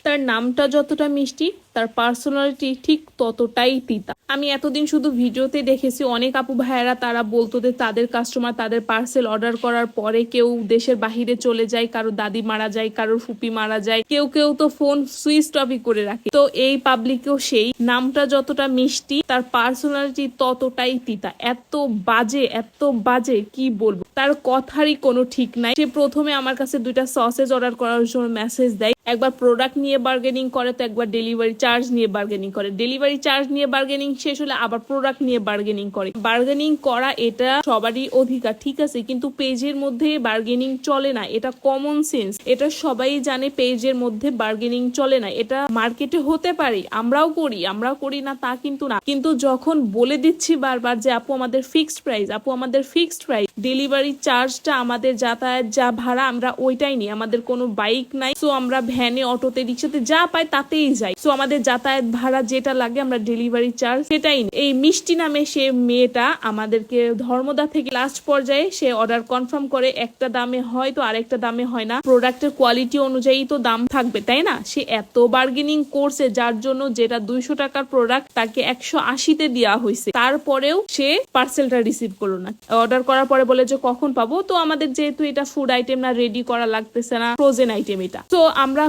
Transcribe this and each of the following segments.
তার নামটা যতটা মিষ্টি তার পার্সোনালিটি ঠিক ততটাই তিতা। আমি এতদিন শুধু ভিডিওতে দেখেছি অনেক আপু ভাইয়েরা তারা বলতো যে তাদের কাস্টমার তাদের পার্সেল অর্ডার করার পরে কেউ দেশের বাহিরে চলে যায়, কারো দাদি মারা যায়, কারোর ফুপি মারা যায়, কেউ কেউ তো ফোন সুইচ অফই করে রাখে। তো এই পাবলিকেও সেই নামটা যতটা মিষ্টি তার পার্সোনালিটি ততটাই তিতা। এত বাজে কি বলবো, তার কথারই কোনো ঠিক নাই। সে প্রথমে আমার কাছে 2টা সসেজ অর্ডার করার জন্য মেসেজ দেয়, একবার প্রোডাক্ট নিয়ে বার্গেনিং করে, তো একবার ডেলিভারি চার্জ নিয়ে বার্গেনিং করে। ডেলিভারি চার্জ নিয়ে বার্গেনিং শেষ হলে আবার প্রোডাক্ট নিয়ে বার্গেনিং করে। বার্গেনিং করা এটা সবারই অধিকার, ঠিক আছে, কিন্তু পেজের মধ্যে বার্গেনিং চলে না, এটা কমন সেন্স, এটা সবাই জানে পেজের মধ্যে বার্গেনিং চলে না। এটা মার্কেটে হতে পারে, আমরাও করি না তা কিন্তু না, কিন্তু যখন বলে দিচ্ছি বারবার যে আপু আমাদের ফিক্সড প্রাইস, ডেলিভারি চার্জটা আমাদের যাতায়াত যা ভাড়া আমরা ওইটাই নিই, আমাদের কোনো বাইক নাই, সো আমরা ভ্যানে অটোতে রিক্সাতে যা পাই তাতেই যাই, সো আমাদের যাতায়াত ভাড়া যেটা লাগে আমরা ডেলিভারি চার্জ সেটাই নিই। এই মিষ্টি নামে সে মেয়েটা আমাদেরকে ধর্মদা থেকে লাস্ট পর্যায়ে সে অর্ডার কনফার্ম করে, একটা দামে হয় তো আরেকটা দামে হয় না, প্রোডাক্টের কোয়ালিটি অনুযায়ী তো দাম থাকবে তাই না। সে এত বার্গেনিং করছে যার জন্য যেটা 200 টাকার প্রোডাক্ট তাকে 180-তে দেওয়া হয়েছে, তারপরেও সে পার্সেলটা রিসিভ করলো না। অর্ডার করার পরে বলে যে কখন পাবো, তো আমাদের যেহেতু এটা ফুড আইটেম না, রেডি করা লাগতেছে না, ফ্রোজেন আইটেম এটা, তো আমরা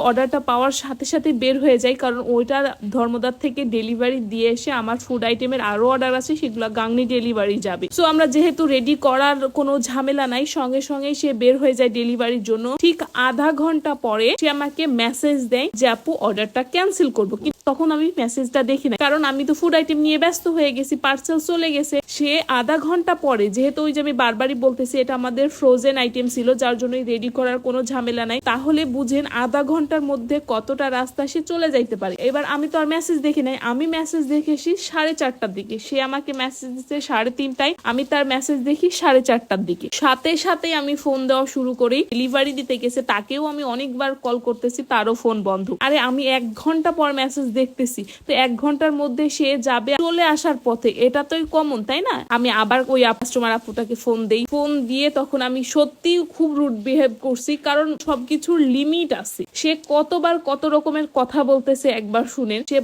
অর্ডারটা পাওয়ার সাথে সাথে বের হয়ে যাই, কারণ ওইটা ধর্মদার থেকে ডেলিভারি দিয়ে এসে আমার ফুড আইটেমের আরো অর্ডার আছে, সেগুলো গাংনি ডেলিভারি যাবে। সো আমরা যেহেতু রেডি করার কোনো ঝামেলা নাই, সঙ্গে সঙ্গে সে বের হয়ে যায় ডেলিভারির জন্য। ঠিক আধা ঘন্টা পরে সে আমাকে মেসেজ দেয় যে আপু অর্ডারটা ক্যান্সেল করবো, কিন্তু তখন আমি মেসেজটা দেখি না, কারণ আমি তো ফুড আইটেম নিয়ে ব্যস্ত হয়ে গেছি, পার্সেল চলে গেছে। সে আধা ঘন্টা পরে, যেহেতু ওই যে আমি বারবারই বলতেছি এটা আমাদের ফ্রোজেন আইটেম ছিল যার জন্য রেডি করার কোনো ঝামেলা নাই, তাহলে বুঝেন আধা ঘন্টার মধ্যে কতটা রাস্তা সে চলে যাইতে পারে। এবার আমি তো আর মেসেজ দেখি নাই, আমি মেসেজ দেখেছি 4:30টার দিকে, সে আমাকে মেসেজ দিচ্ছে 3:30টায়, আমি তার মেসেজ দেখি 4:30টার দিকে। সাথে সাথে আমি ফোন দেওয়া শুরু করি, ডেলিভারি দিতে গেছে তাকেও আমি অনেকবার কল করতেছি, তারও ফোন বন্ধ। আরে আমি 1 ঘন্টা পর মেসেজ দেখতেছি, তো 1 ঘন্টার মধ্যে সে যাবে চলে আসার পথে, এটা তোই কমন তাই না। আমি আবার ওই কাস্টমার আপুটাকে ফোন দেই, ফোন দিয়ে তখন আমি সত্যি খুব রুড বিহেভ করছি, কারণ সবকিছুর লিমিট আছে। সে কতবার কত রকমের কথা বলতেছে একবার শুনেন, সে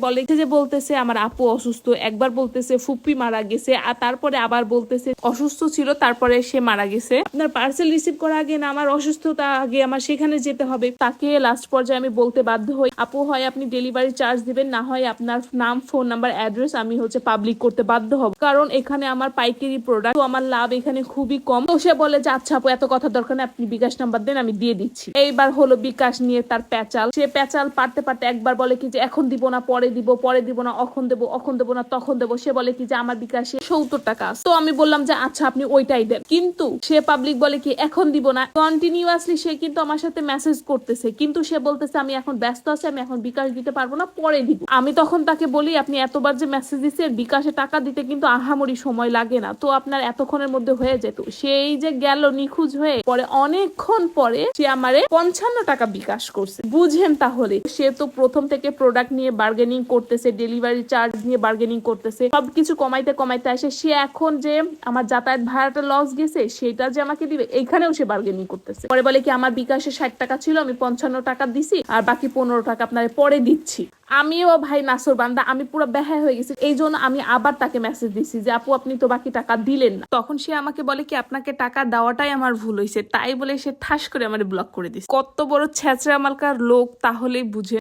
বলতেছে আমার আপু অসুস্থ, একবার বলতেছে ফুপি মারা গেছে, আর তারপরে আবার বলতেছে অসুস্থ ছিল তারপরে সে মারা গেছে, আপনার পার্সেল রিসিভ করার আগে না আমার অসুস্থতা আগে আমার সেখানে যেতে হবে। তাকে লাস্ট পর্যায়ে আমি বলতে বাধ্য হই আপু হয় আপনি ডেলিভারি চার্জ দিবেন, না হয় আপনার নাম ফোন নাম্বার অ্যাড্রেস আমি পাবলিক করতে বাধ্য হব, কারণ এখানে আমার পাইকারি প্রোডাক্ট, তো আমার লাভ এখানে খুবই কম। তো সে বলে যে আচ্ছা আপু এত কথা দরকার নেই, আপনি বিকাশ নাম্বার দেন আমি দিয়ে দিচ্ছি। এইবার হলো বিকাশ নিয়ে তার প্যাচাল, সে প্যাচাল পারতে একবার বলে কি যে এখন দিব না পরে দিব না, অখন দেবো না তখন দেবো। সে বলে কি যে আমার বিকাশে 70 টাকা আছে, তো আমি বললাম যে আচ্ছা আপনি ওইটাই দেন, কিন্তু সে পাবলিক বলে কি এখন দিব না, কন্টিনিউয়াসলি সে কিন্তু আমার সাথে মেসেজ করতেছে, কিন্তু সে বলতেছে আমি এখন ব্যস্ত আছি, আমি এখন বিকাশ দিতে পারবো না, পরে দিব। আমি তখন তাকে বলি আপনি এতবার যে মেসেজ দিচ্ছেন বিকাশে টাকা দিতে কিন্তু আহামরি সময় লাগে না, তো আপনার এতক্ষণের মধ্যে হয়ে যেত। সেই যে গেল নিখোঁজ হয়ে, পরে অনেকক্ষণ পরে সে আমারে 55 টাকা বিকাশ করছে, বুঝেন। তাহলে সে তো প্রথম থেকে প্রোডাক্ট নিয়ে বার্গেনিং করতেছে, ডেলিভারি চার্জ নিয়ে বার্গেনিং করতেছে, সবকিছু কমাইতে আসে, সে এখন যে আমার যাতায়াত ভাড়াটা লস গেছে সেটা যে আমাকে দিবে এইখানেও সে বার্গেনিং করতেছে। পরে বলে কি আমার বিকাশে 60 টাকা ছিল, আমি 55 টাকা দিছি, আর বাকি 15 টাকা আপনার পরে দিচ্ছি। আমিও ভাই নাসর বান্দা, আমি পুরো বেহায়া হয়ে গেছি, এই জন্য আমি আবার তাকে মেসেজ দিছি যে আপু আপনি তো বাকি টাকা দিলেন না। তখন সে আমাকে বলে কি আপনাকে টাকা দেওয়াটাই আমার ভুল হয়েছে, তাই বলে সে ঠাস করে আমার ব্লক করে দিচ্ছে। কত বড় ছ্যাচরা মালকার লোক তাহলেই বুঝে।